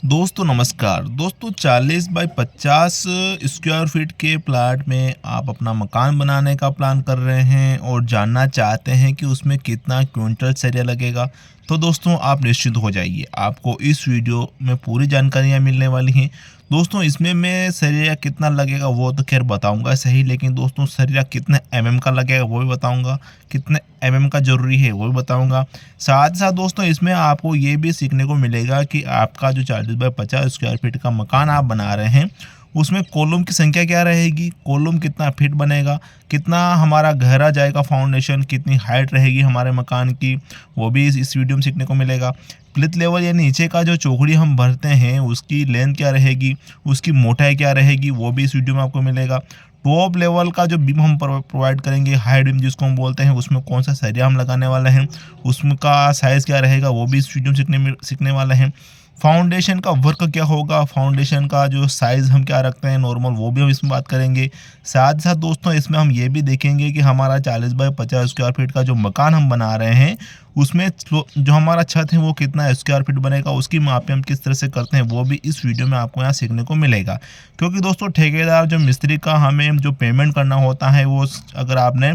दोस्तों नमस्कार। दोस्तों 40 बाई 50 स्क्वायर फीट के प्लाट में आप अपना मकान बनाने का प्लान कर रहे हैं और जानना चाहते हैं कि उसमें कितना क्विंटल सरिया लगेगा। तो दोस्तों आप निश्चिंत हो जाइए, आपको इस वीडियो में पूरी जानकारियां मिलने वाली हैं। दोस्तों इसमें मैं सरिया कितना लगेगा वो तो खैर बताऊंगा सही, लेकिन दोस्तों सरिया कितने का लगेगा वो भी बताऊंगा, कितने का ज़रूरी है वो भी बताऊंगा। साथ ही साथ दोस्तों इसमें आपको ये भी सीखने को मिलेगा कि आपका जो 40 बाई 50 स्क्वायर फीट का मकान आप बना रहे हैं उसमें कॉलम की संख्या क्या रहेगी, कॉलम कितना फीट बनेगा, कितना हमारा गहरा जाएगा फाउंडेशन, कितनी हाइट रहेगी हमारे मकान की, वो भी इस वीडियो में सीखने को मिलेगा। प्लिथ लेवल या नीचे का जो चौखड़ी हम भरते हैं उसकी लेंथ क्या रहेगी, उसकी मोटाई क्या रहेगी, वो भी इस वीडियो में आपको मिलेगा। टॉप लेवल का जो बीम हम प्रोवाइड करेंगे, हाइट बीम जिसको हम बोलते हैं, उसमें कौन सा सरिया हम लगाने वाले हैं, उसका साइज़ क्या रहेगा, वो भी इस वीडियो में सीखने वाले हैं। फाउंडेशन का वर्क क्या होगा, फाउंडेशन का जो साइज़ हम क्या रखते हैं नॉर्मल, वो भी हम इसमें बात करेंगे। साथ ही साथ दोस्तों इसमें हम ये भी देखेंगे कि हमारा 40 बाई 50 स्क्वायर फीट का जो मकान हम बना रहे हैं उसमें जो हमारा छत है वो कितना स्क्वायर फीट बनेगा, उसकी मापें हम किस तरह से करते हैं, वो भी इस वीडियो में आपको यहाँ सीखने को मिलेगा। क्योंकि दोस्तों ठेकेदार जो मिस्त्री का हमें जो पेमेंट करना होता है वो अगर आपने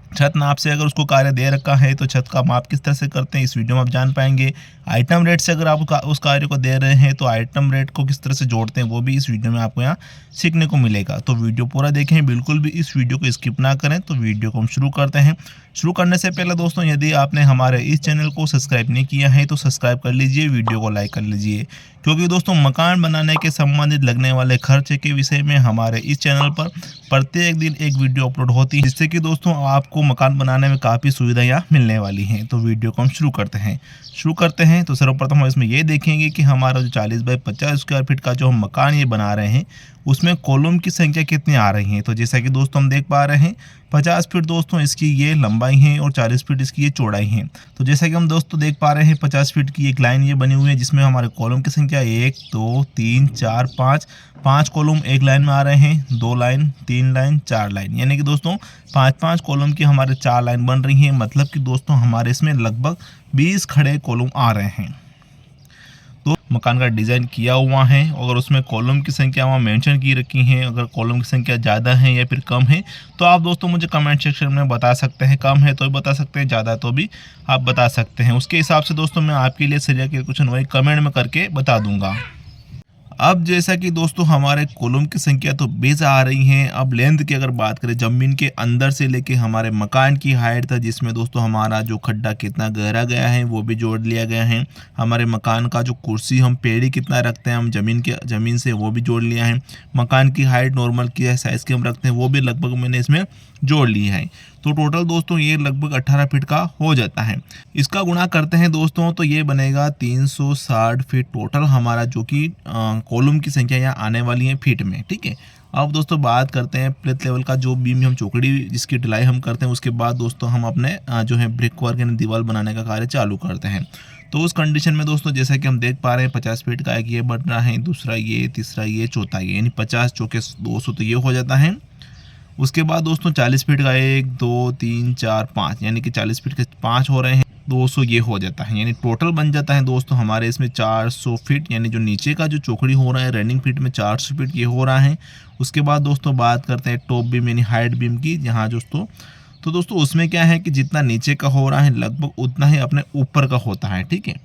छत नाप से अगर उसको कार्य दे रखा है तो छत का माप किस तरह से करते हैं इस वीडियो में आप जान पाएंगे। आइटम रेट से अगर आप उस कार्य को दे रहे हैं तो आइटम रेट को किस तरह से जोड़ते हैं वो भी इस वीडियो में आपको यहाँ सीखने को मिलेगा। तो वीडियो पूरा देखें, बिल्कुल भी इस वीडियो को स्किप ना करें। तो वीडियो को हम शुरू करते हैं। शुरू करने से पहले दोस्तों यदि आपने हमारे इस चैनल को सब्सक्राइब नहीं किया है तो सब्सक्राइब कर लीजिए, वीडियो को लाइक कर लीजिए, क्योंकि दोस्तों मकान बनाने के संबंधित लगने वाले खर्च के विषय में हमारे इस चैनल पर प्रत्येक दिन एक वीडियो अपलोड होती है, जिससे कि दोस्तों आपको मकान बनाने में काफ़ी सुविधाएं मिलने वाली हैं। तो वीडियो को हम शुरू करते हैं। तो सर्वप्रथम हम इसमें ये देखेंगे कि हमारा जो 40 बाई 50 स्क्वायर फीट का जो हम मकान ये बना रहे हैं उसमें कॉलम की संख्या कितनी आ रही है। तो जैसा कि दोस्तों हम देख पा रहे हैं 50 फीट दोस्तों इसकी ये लंबाई है और 40 फीट इसकी ये चौड़ाई है। तो जैसा कि हम दोस्तों देख पा रहे हैं 50 फीट की एक लाइन ये बनी हुई है जिसमें हमारे कॉलम की संख्या 1 2 3 4 5 कॉलम एक लाइन में आ रहे हैं, 2 लाइन 3 लाइन 4 लाइन, यानी कि दोस्तों 5 कॉलम की हमारे 4 लाइन बन रही हैं। मतलब कि दोस्तों हमारे इसमें लगभग 20 खड़े कॉलम आ रहे हैं। तो मकान का डिज़ाइन किया हुआ है, अगर उसमें कॉलम की संख्या वहाँ मेंशन की रखी है, अगर कॉलम की संख्या ज़्यादा है या फिर कम है तो आप दोस्तों मुझे कमेंट सेक्शन में बता सकते हैं। कम है तो भी बता सकते हैं, ज़्यादा तो भी आप बता सकते हैं। उसके हिसाब से दोस्तों मैं आपके लिए सरिया के कुछ वही कमेंट में करके बता दूंगा। अब जैसा कि दोस्तों हमारे कॉलम की संख्या तो 20 आ रही हैं। अब लेंथ की अगर बात करें ज़मीन के अंदर से लेके हमारे मकान की हाइट था, जिसमें दोस्तों हमारा जो खड्डा कितना गहरा गया है वो भी जोड़ लिया गया है। हमारे मकान का जो कुर्सी हम पेड़ी कितना रखते हैं हम ज़मीन से वो भी जोड़ लिया है। मकान की हाइट नॉर्मल की साइज़ की हम रखते हैं वो भी लगभग मैंने इसमें जोड़ ली है। तो टोटल दोस्तों ये लगभग 18 फीट का हो जाता है। इसका गुणा करते हैं दोस्तों तो ये बनेगा 360 फीट टोटल हमारा, जो कि कॉलम की संख्या यहाँ आने वाली है फीट में। ठीक है, अब दोस्तों बात करते हैं प्लेथ लेवल का जो बीम हम चौकड़ी जिसकी ढलाई हम करते हैं, उसके बाद दोस्तों हम अपने जो है ब्रिक वर्क यानी दीवार बनाने का कार्य चालू करते हैं। तो उस कंडीशन में दोस्तों जैसा कि हम देख पा रहे हैं 50 फीट का एक ये बन रहा है, दूसरा ये, तीसरा ये, चौथा ये, यानी 50 चौके 200 तो ये हो जाता है। उसके बाद दोस्तों 40 फीट का 1 2 3 4 5, यानी कि 40 फीट के 5 हो रहे हैं, 200 ये हो जाता है, यानी टोटल बन जाता है दोस्तों हमारे इसमें 400 फीट, यानी जो नीचे का जो चौकड़ी हो रहा है रनिंग फीट में 400 फीट ये हो रहा है। उसके बाद दोस्तों बात करते हैं टॉप बीम यानी हाइट बीम की, जहाँ दोस्तों तो दोस्तों उसमें क्या है कि जितना नीचे का हो रहा है लगभग उतना ही अपने ऊपर का होता है। ठीक है,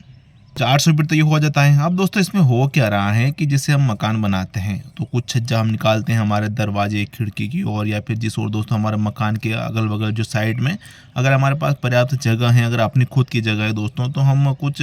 400 फीट तो ये हो जाता है। अब दोस्तों इसमें हो क्या रहा है कि जैसे हम मकान बनाते हैं तो कुछ छज्जा हम निकालते हैं हमारे दरवाजे खिड़की की ओर, या फिर जिस ओर दोस्तों हमारे मकान के अगल बगल जो साइड में अगर हमारे पास पर्याप्त जगह है, अगर अपनी खुद की जगह है दोस्तों, तो हम कुछ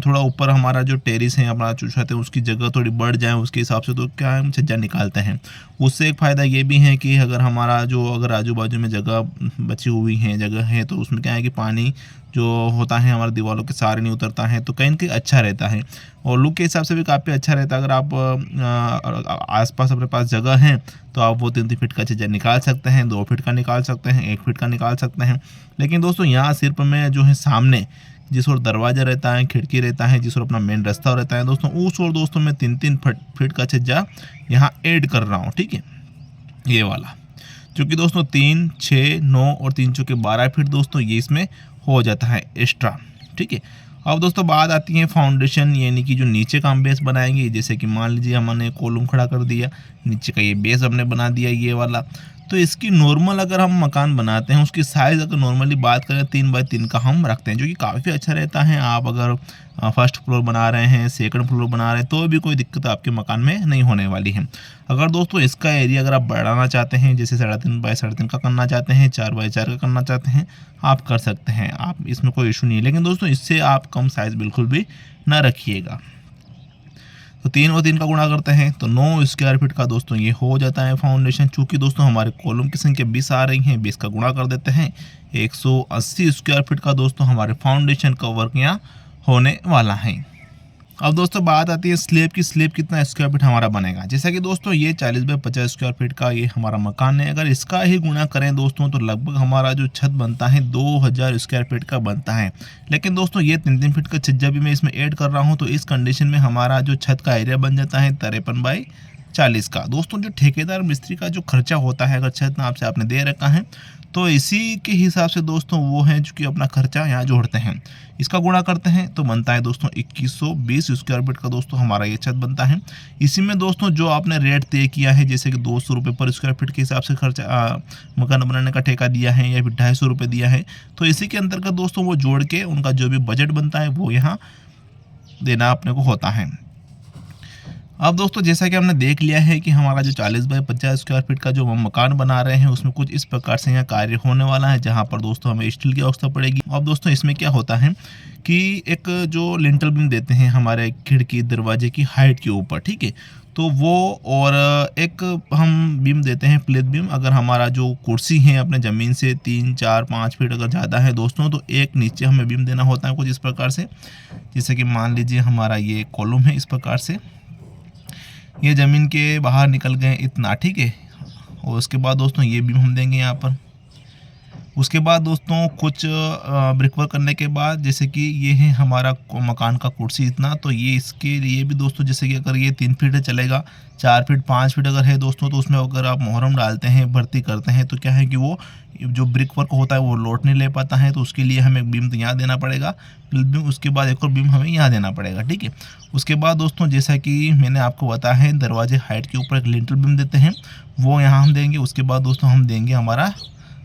थोड़ा ऊपर हमारा जो टेरिस है हमारा जो छत है उसकी जगह थोड़ी बढ़ जाए उसके हिसाब से तो क्या हम छज्जा निकालते हैं। उससे एक फ़ायदा ये भी है कि अगर हमारा जो अगर आजू बाजू में जगह बची हुई है जगह है तो उसमें क्या है कि पानी जो होता है हमारे दीवारों के सहारे नहीं उतरता है, तो कहीं न कहीं अच्छा रहता है और लुक के हिसाब से भी काफ़ी अच्छा रहता है। अगर आप आसपास अपने पास जगह है तो आप वो 3-3 फीट का छज्जा निकाल सकते हैं, 2 फीट का निकाल सकते हैं, 1 फीट का निकाल सकते हैं। लेकिन दोस्तों यहाँ सिर्फ मैं जो है सामने जिस ओर दरवाज़ा रहता है, खिड़की रहता है, जिस ओर अपना मेन रास्ता रहता है दोस्तों, उस ओर दोस्तों मैं 3-3 फीट का छज्जा यहाँ ऐड कर रहा हूँ। ठीक है, ये वाला क्योंकि दोस्तों 3 6 9 और 3 चौके 12 फीट दोस्तों ये इसमें हो जाता है एक्स्ट्रा। ठीक है, अब दोस्तों बात आती है फाउंडेशन, यानी कि जो नीचे का हम बेस बनाएंगे। जैसे कि मान लीजिए हमने कॉलम खड़ा कर दिया, नीचे का ये बेस हमने बना दिया ये वाला। तो इसकी नॉर्मल अगर हम मकान बनाते हैं, उसकी साइज़ अगर नॉर्मली बात करें 3 बाई 3 का हम रखते हैं, जो कि काफ़ी अच्छा रहता है। आप अगर फर्स्ट फ्लोर बना रहे हैं, सेकंड फ्लोर बना रहे हैं, तो भी कोई दिक्कत आपके मकान में नहीं होने वाली है। अगर दोस्तों इसका एरिया अगर आप बढ़ाना चाहते हैं, जैसे 3.5 बाई 3.5 का करना चाहते हैं, 4 बाई 4 का करना चाहते हैं, आप कर सकते हैं। आप इसमें कोई इशू नहीं है। लेकिन दोस्तों इससे आप कम साइज़ बिल्कुल भी ना रखिएगा। तो 3 और 3 का गुणा करते हैं तो 9 स्क्वायर फीट का दोस्तों ये हो जाता है फाउंडेशन। चूँकि दोस्तों हमारे कॉलम की संख्या 20 आ रही है, 20 का गुणा कर देते हैं, 180 स्क्वायर फीट का दोस्तों हमारे फाउंडेशन का वर्क यहाँ होने वाला है। अब दोस्तों बात आती है स्लैब की। स्लैब कितना स्क्वायर फीट हमारा बनेगा। जैसा कि दोस्तों ये 40 बाई 50 स्क्वायर फीट का ये हमारा मकान है। अगर इसका ही गुणा करें दोस्तों तो लगभग हमारा जो छत बनता है 2000 स्क्वायर फीट का बनता है। लेकिन दोस्तों ये 3-3 फीट का छत जब भी मैं इसमें ऐड कर रहा हूँ, तो इस कंडीशन में हमारा जो छत का एरिया बन जाता है 53 बाई 40 का। दोस्तों जो ठेकेदार मिस्त्री का जो खर्चा होता है, अगर छत आपसे आपने दे रखा है, तो इसी के हिसाब से दोस्तों वो है जो कि अपना खर्चा यहाँ जोड़ते हैं। इसका गुणा करते हैं तो बनता है दोस्तों 2120 स्क्वायर फीट का दोस्तों हमारा ये छत बनता है। इसी में दोस्तों जो आपने रेट तय किया है, जैसे कि 200 रुपये पर स्क्वायर फीट के हिसाब से खर्चा मकान बनाने का ठेका दिया है, या फिर 250 रुपये दिया है, तो इसी के अंतर्गत दोस्तों वो जोड़ के उनका जो भी बजट बनता है वो यहाँ देना अपने को होता है। अब दोस्तों जैसा कि हमने देख लिया है कि हमारा जो 40 बाई 50 स्क्वायर फीट का जो हम मकान बना रहे हैं, उसमें कुछ इस प्रकार से यहाँ कार्य होने वाला है, जहाँ पर दोस्तों हमें स्टील की आवश्यकता पड़ेगी। अब दोस्तों इसमें क्या होता है कि एक जो लिंटल बीम देते हैं हमारे खिड़की दरवाजे की हाइट के ऊपर, ठीक है, तो वो, और एक हम बीम देते हैं प्लेट बीम। अगर हमारा जो कुर्सी है अपने ज़मीन से 3-4-5 फीट अगर ज़्यादा है दोस्तों, तो एक नीचे हमें बीम देना होता है कुछ इस प्रकार से। जैसे कि मान लीजिए हमारा ये कॉलम है, इस प्रकार से ये ज़मीन के बाहर निकल गए इतना, ठीक है। और उसके बाद दोस्तों ये बीम हम देंगे यहाँ पर। उसके बाद दोस्तों कुछ ब्रिक वर्क करने के बाद, जैसे कि ये है हमारा मकान का कुर्सी इतना, तो ये इसके लिए भी दोस्तों, जैसे कि अगर ये 3 फीट चलेगा, 4 फीट 5 फीट अगर है दोस्तों, तो उसमें अगर आप मोहरम डालते हैं, भर्ती करते हैं, तो क्या है कि वो जो ब्रिक वर्क होता है वो लोड नहीं ले पाता है। तो उसके लिए हमें एक बीम तो यहाँ देना पड़ेगा, बीम, उसके बाद एक और बीम हमें यहाँ देना पड़ेगा, ठीक है। उसके बाद दोस्तों जैसा कि मैंने आपको बताया है, दरवाजे हाइट के ऊपर एक लिंटल बीम देते हैं, वो यहाँ हम देंगे। उसके बाद दोस्तों हम देंगे हमारा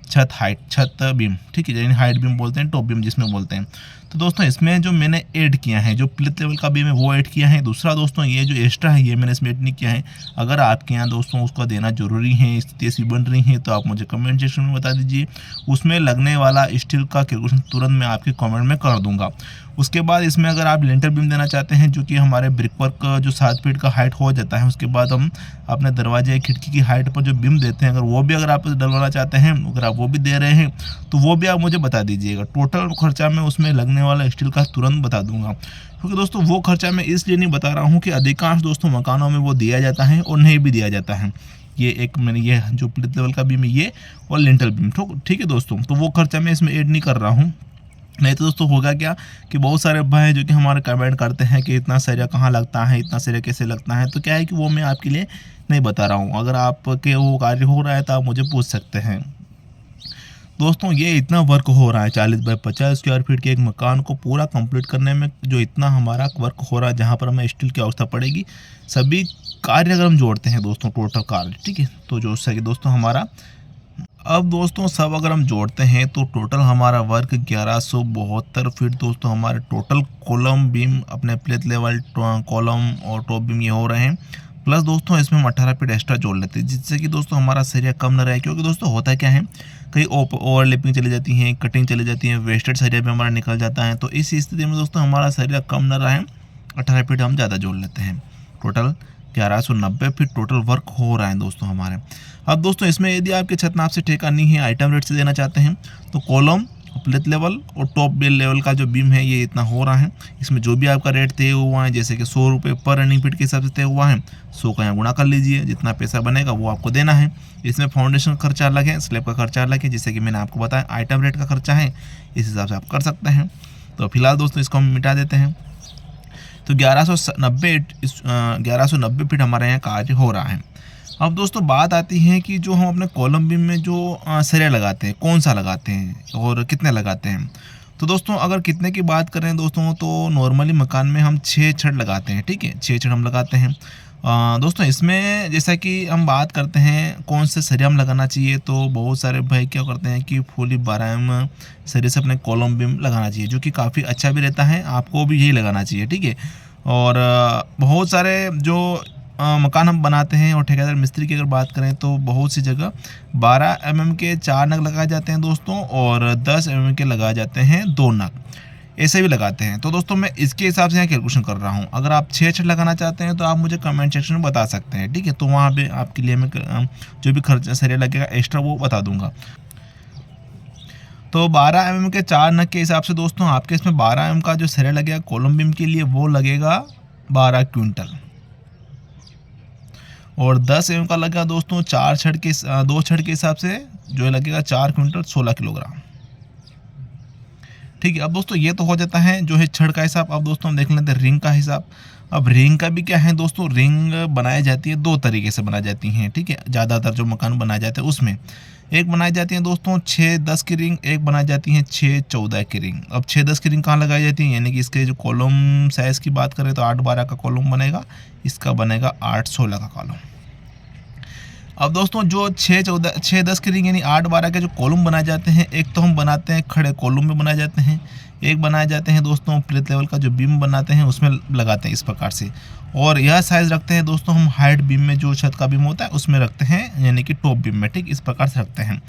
छत हाइट, छत बीम, ठीक है, यानी हाइट बीम बोलते हैं, टॉप बीम जिसमें बोलते हैं। तो दोस्तों इसमें जो मैंने ऐड किया है, जो प्लेट लेवल का बीम है वो ऐड किया है। दूसरा दोस्तों ये जो एक्स्ट्रा है ये मैंने इसमें ऐड नहीं किया है। अगर आपके यहाँ दोस्तों उसका देना जरूरी है, स्थिति ऐसी बन रही है, तो आप मुझे कमेंट सेक्शन में बता दीजिए। उसमें लगने वाला स्टील का कैलकुलेशन तुरंत मैं आपके कमेंट में कर दूंगा। उसके बाद इसमें अगर आप लिंटर बीम देना चाहते हैं, जो कि हमारे ब्रिक वर्क जो 7 फीट का हाइट हो जाता है, उसके बाद हम अपने दरवाजे खिड़की की हाइट पर जो बीम देते हैं, अगर वो भी अगर आप डलवाना चाहते हैं, अगर आप वो भी दे रहे हैं, तो वो भी आप मुझे बता दीजिएगा। टोटल खर्चा मैं उसमें लगने वाला स्टील का तुरंत बता दूंगा। क्योंकि दोस्तों वो खर्चा मैं इसलिए नहीं बता रहा हूँ कि अधिकांश दोस्तों मकानों में वो दिया जाता है और नहीं भी दिया जाता है। ये एक मैंने ये जो प्लेट लेवल का बीम है ये, और लिंटल बीम, ठीक है दोस्तों, तो वो खर्चा मैं इसमें ऐड नहीं कर रहा हूँ। नहीं तो दोस्तों होगा क्या कि बहुत सारे भाई हैं जो कि हमारे कमेंट करते हैं कि इतना सरिया कहाँ लगता है, इतना सरिया कैसे लगता है। तो क्या है कि वो मैं आपके लिए नहीं बता रहा हूँ। अगर आपके वो कार्य हो रहा है तो आप मुझे पूछ सकते हैं। दोस्तों ये इतना वर्क हो रहा है 40 बाई 50 स्क्वायर फीट के एक मकान को पूरा कंप्लीट करने में, जो इतना हमारा वर्क हो रहा है, जहाँ पर हमें स्टील की आवश्यकता पड़ेगी, सभी कार्य अगर हम जोड़ते हैं दोस्तों, टोटल कार्य, ठीक है, तो जो सही दोस्तों हमारा, अब दोस्तों सब अगर हम जोड़ते हैं तो टोटल हमारा वर्क 1172 फीट दोस्तों हमारे टोटल कॉलम बीम, अपने प्लेट लेवल कॉलम और टॉप बीम ये हो रहे हैं। प्लस दोस्तों इसमें हम 18 फीट एक्स्ट्रा जोड़ लेते हैं, जिससे कि दोस्तों हमारा सरिया कम न रहे। क्योंकि दोस्तों होता क्या है, कई ओवरलैपिंग चली जाती हैं, कटिंग चली जाती है, वेस्टेड सरिया भी हमारा निकल जाता है। तो इस स्थिति में दोस्तों हमारा सरिया कम न रहे, 18 फीट हम ज़्यादा जोड़ लेते हैं। टोटल 1190 फीट टोटल वर्क हो रहा है दोस्तों हमारे। अब दोस्तों इसमें यदि आपके छत नाप से ठेका नहीं है, आइटम रेट से देना चाहते हैं, तो कॉलम, प्लेट लेवल और टॉप बेल लेवल का जो बीम है ये इतना हो रहा है। इसमें जो भी आपका रेट तय हुआ है, जैसे कि 100 रुपये पर रनिंग फीट के हिसाब से तय हुआ है, 100 का यहाँ गुणा कर लीजिए, जितना पैसा बनेगा वो आपको देना है। इसमें फाउंडेशन का खर्चा अलग है, स्लैब का खर्चा अलग है, जैसे कि मैंने आपको बताया आइटम रेट का खर्चा है, इस हिसाब से आप कर सकते हैं। तो फिलहाल दोस्तों इसको हम मिटा देते हैं। तो 1190 फीट हमारे यहाँ कार्य हो रहा है। अब दोस्तों बात आती है कि जो हम अपने कॉलम बीम में जो सरिया लगाते हैं, कौन सा लगाते हैं और कितने लगाते हैं। तो दोस्तों अगर कितने की बात करें दोस्तों, तो नॉर्मली मकान में हम 6 छड़ लगाते हैं, ठीक है, 6 छड़ हम लगाते हैं। दोस्तों इसमें जैसा कि हम बात करते हैं कौन से सरिया हम लगाना चाहिए, तो बहुत सारे भाई क्या करते हैं कि फुली 12 एम सरिये से अपने कॉलम बीम लगाना चाहिए, जो कि काफ़ी अच्छा भी रहता है, आपको भी यही लगाना चाहिए, ठीक है। और बहुत सारे जो मकान हम बनाते हैं और ठेकेदार मिस्त्री की अगर बात करें तो बहुत सी जगह 12 एमएम के 4 नग लगाए जाते हैं दोस्तों, और 10 एमएम के लगाए जाते हैं 2 नग, ऐसे भी लगाते हैं। तो दोस्तों मैं इसके हिसाब से यहाँ कैलकुलेशन कर रहा हूँ। अगर आप 6 छड़ लगाना चाहते हैं तो आप मुझे कमेंट सेक्शन में बता सकते हैं, ठीक है। तो वहाँ पे आपके लिए मैं जो भी खर्चा सरिया लगेगा एक्स्ट्रा वो बता दूंगा। तो 12 एमएम के 4 नग के हिसाब से दोस्तों आपके इसमें 12 एमएम का जो सरिया लगेगा कॉलम बीम के लिए वो लगेगा 12 क्विंटल, और 10 एम का लगेगा दोस्तों 4 छड़ के 2 छड़ के हिसाब से जो लगेगा 4 क्विंटल 16 किलोग्राम, ठीक है। अब दोस्तों ये तो हो जाता है जो है छड़ का हिसाब। अब दोस्तों हम देख लेते हैं रिंग का हिसाब। अब रिंग का भी क्या है दोस्तों, रिंग बनाई जाती है 2 तरीके से बनाई जाती हैं, ठीक है। ज़्यादातर जो मकान बनाए जाते हैं उसमें एक बनाई जाती है दोस्तों 6-10 की रिंग, एक बनाई जाती है 6-14 की रिंग। अब 6-10 की रिंग कहाँ लगाई जाती है, यानी कि इसके जो कॉलम साइज़ की बात करें तो 8-12 का कॉलम बनेगा, इसका बनेगा 8-16 का कॉलम। अब दोस्तों जो 6-10 की रिंग यानी 8-12 के जो कॉलम बनाए जाते हैं, एक तो हम बनाते हैं खड़े कॉलम में बनाए जाते हैं, एक बनाए जाते हैं दोस्तों प्लेट लेवल का जो बीम बनाते हैं उसमें लगाते हैं इस प्रकार से। और यह साइज़ रखते हैं दोस्तों हम हाइट बीम में, जो छत का बीम होता है उसमें रखते हैं, यानी कि टॉप बीम में, ठीक इस प्रकार से रखते हैं।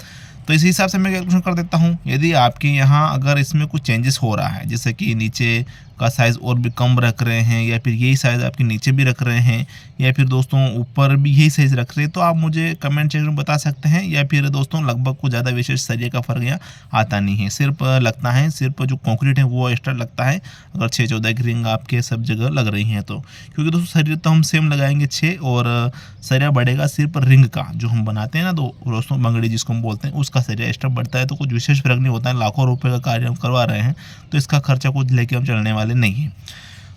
तो इस हिसाब से मैं कैलकुलेशन कर देता हूँ। यदि आपके यहाँ अगर इसमें कुछ चेंजेस हो रहा है, जैसे कि नीचे का साइज़ और भी कम रख रहे हैं, या फिर यही साइज़ आपके नीचे भी रख रहे हैं, या फिर दोस्तों ऊपर भी यही साइज़ रख रहे हैं, तो आप मुझे कमेंट सेक्शन में बता सकते हैं। या फिर दोस्तों लगभग कुछ ज़्यादा विशेष सरिये का फ़र्क यहाँ आता नहीं है, सिर्फ लगता है सिर्फ जो कंक्रीट है वो एक्स्ट्रा लगता है अगर 6-14 की रिंग आपके सब जगह लग रही हैं तो। क्योंकि दोस्तों सरिया तो हम सेम लगाएंगे 6, और सरिया बढ़ेगा सिर्फ रिंग का जो हम बनाते हैं ना, तो दोस्तों बंगड़ी जिसको हम बोलते हैं उसका सरिया एक्स्ट्रा बढ़ता है। तो कुछ विशेष फ़र्क नहीं होता है, लाखों रुपये का कार्य हम करवा रहे हैं तो इसका खर्चा कुछ लेके हम चलने वाले नहीं हैं,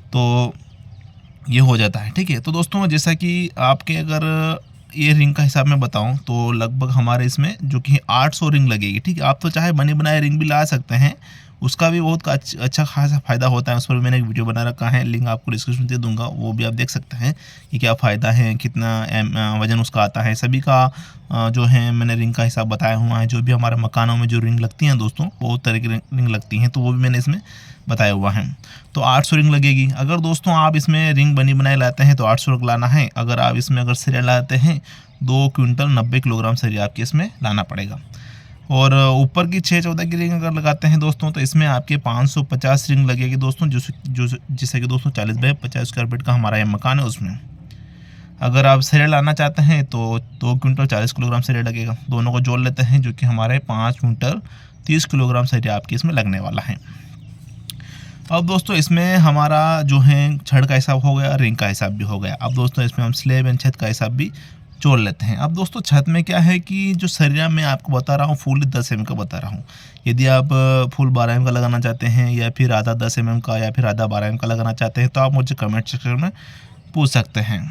तो ये हो जाता है, ठीक है। तो दोस्तों जैसा कि आपके अगर ये रिंग का हिसाब मैं बताऊं तो लगभग हमारे इसमें जो कि 800 रिंग लगेगी, ठीक है। आप तो चाहे बनी बनाए रिंग भी ला सकते हैं, उसका भी बहुत अच्छा खासा फ़ायदा होता है। उस पर भी मैंने एक वीडियो बना रखा है, लिंक आपको डिस्क्रिप्शन दे दूंगा, वो भी आप देख सकते हैं कि क्या फ़ायदा है, कितना वज़न उसका आता है। सभी का जो है मैंने रिंग का हिसाब बताया हुआ है। जो भी हमारे मकानों में जो रिंग लगती हैं दोस्तों, बहुत तरह की रिंग लगती हैं, तो वो भी मैंने इसमें बताया हुआ है। तो 800 रिंग लगेगी। अगर दोस्तों आप इसमें रिंग बनी बनाई लाते हैं तो 800 रिंग लाना है। अगर आप इसमें अगर सरिया लाते हैं 2 क्विंटल 90 किलोग्राम सरिया आपके इसमें लाना पड़ेगा। और ऊपर की 6-14 की रिंग अगर लगाते हैं दोस्तों तो इसमें आपके 550 रिंग लगेगी दोस्तों, जिससे कि दोस्तों 40 बाई 50 स्क्वायर फीट का हमारा ये मकान है उसमें। अगर आप सरिया लाना चाहते हैं तो 2 क्विंटल 40 किलोग्राम सरिया लगेगा। दोनों को जोड़ लेते हैं जो कि हमारे 5 क्विंटल 30 किलोग्राम सरिया आपके इसमें लगने वाला है। अब दोस्तों इसमें हमारा जो है छड़ का हिसाब हो गया, रिंग का हिसाब भी हो गया। अब दोस्तों इसमें हम स्लैब एंड छत का हिसाब भी जोड़ लेते हैं। अब दोस्तों छत में क्या है कि जो सरिया मैं आपको बता रहा हूँ फुल 10 एम का बता रहा हूँ। यदि आप फुल 12 एम का लगाना चाहते हैं, या फिर आधा 10 एम का, या फिर आधा 12 एम का लगाना चाहते हैं, तो आप मुझे कमेंट सेक्शन में पूछ सकते हैं।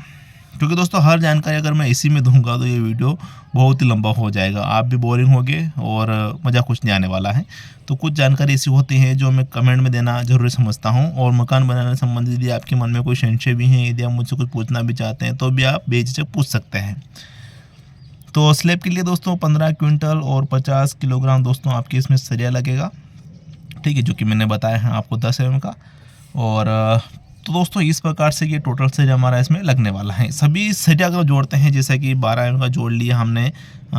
क्योंकि दोस्तों हर जानकारी अगर मैं इसी में दूंगा तो ये वीडियो बहुत ही लंबा हो जाएगा, आप भी बोरिंग होगे और मज़ा कुछ नहीं आने वाला है। तो कुछ जानकारी ऐसी होती है जो मैं कमेंट में देना ज़रूरी समझता हूँ। और मकान बनाने संबंधित यदि आपके मन में कोई संशय भी है, यदि आप मुझसे कुछ पूछना भी चाहते हैं तो भी आप बेझिझक पूछ सकते हैं। तो स्लैब के लिए दोस्तों 15 क्विंटल और 50 किलोग्राम दोस्तों आपके इसमें सरिया लगेगा, ठीक है, जो कि मैंने बताया है आपको 10 एम का। और तो दोस्तों इस प्रकार से ये टोटल सरिया हमारा इसमें लगने वाला है। सभी सरिया अगर जोड़ते हैं, जैसे कि 12 एम का जोड़ लिया हमने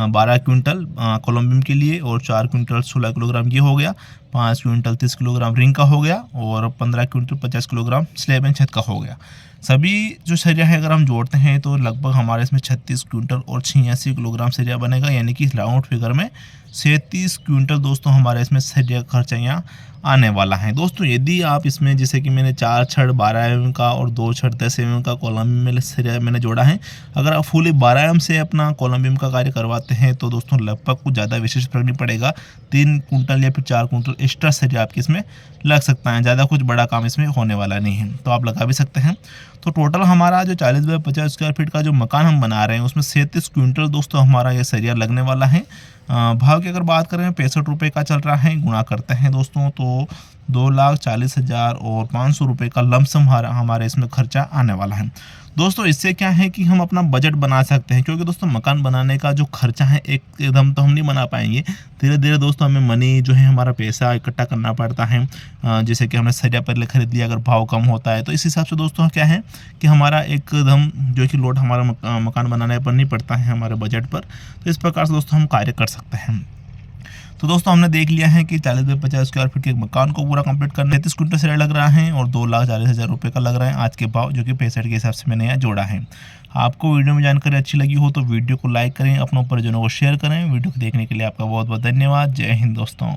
12 क्विंटल कॉलम बीम के लिए, और 4 क्विंटल 16 किलोग्राम ये हो गया, 5 क्विंटल 30 किलोग्राम रिंग का हो गया, और 15 क्विंटल 50 किलोग्राम स्लैब एंड छत का हो गया। सभी जो सरिया है अगर हम जोड़ते हैं तो लगभग हमारे इसमें 36 क्विंटल और 86 किलोग्राम सरिया बनेगा, यानी कि राउंड फिगर में 37 क्विंटल दोस्तों हमारे इसमें सरिया खर्चा यहाँ आने वाला है। दोस्तों यदि आप इसमें जैसे कि मैंने 4 छड़ 12 एम का और 2 छड़ 10 एम का कॉलम बीम में सरिया मैंने जोड़ा है, अगर आप फुली 12 एम से अपना कॉलम बीम का कार्य करवाते हैं तो दोस्तों लगभग कुछ ज़्यादा विशेष फर्क नहीं पड़ेगा। 3 कुंटल या फिर 4 कुंटल एक्स्ट्रा सरिया आपके इसमें लग सकता है, ज़्यादा कुछ बड़ा काम इसमें होने वाला नहीं है, तो आप लगा भी सकते हैं। तो टोटल हमारा जो 40 बाई 50 स्क्वायर फीट का जो मकान हम बना रहे हैं उसमें 37 क्विंटल दोस्तों हमारा ये सरिया लगने वाला है। भाव की अगर बात करें 65 रुपये का चल रहा है, गुणा करते हैं दोस्तों तो 2,40,000 और 500 रुपये का लमसम हमारे इसमें खर्चा आने वाला है। दोस्तों इससे क्या है कि हम अपना बजट बना सकते हैं, क्योंकि दोस्तों मकान बनाने का जो खर्चा है एकदम तो हम नहीं बना पाएंगे। धीरे धीरे दोस्तों हमें मनी जो है हमारा पैसा इकट्ठा करना पड़ता है। जैसे कि हमने सरिया पहले खरीद लिया, अगर भाव कम होता है तो इस हिसाब से दोस्तों क्या है कि हमारा एकदम जो कि लोड हमारा मकान बनाने पर नहीं पड़ता है हमारे बजट पर। तो इस प्रकार से दोस्तों हम कार्य कर सकते हैं। तो दोस्तों हमने देख लिया है कि 40 बाई 50 स्क्वायर फीट के एक मकान को पूरा कंप्लीट करने 33 क्विंटल सरिया लग रहा है और 2,40,000 रुपये का लग रहा है आज के भाव, जो कि 65 के हिसाब से मैंने यहाँ जोड़ा है। आपको वीडियो में जानकारी अच्छी लगी हो तो वीडियो को लाइक करें, अपनों परिजनों को शेयर करें। वीडियो को देखने के लिए आपका बहुत बहुत धन्यवाद। जय हिंद दोस्तों।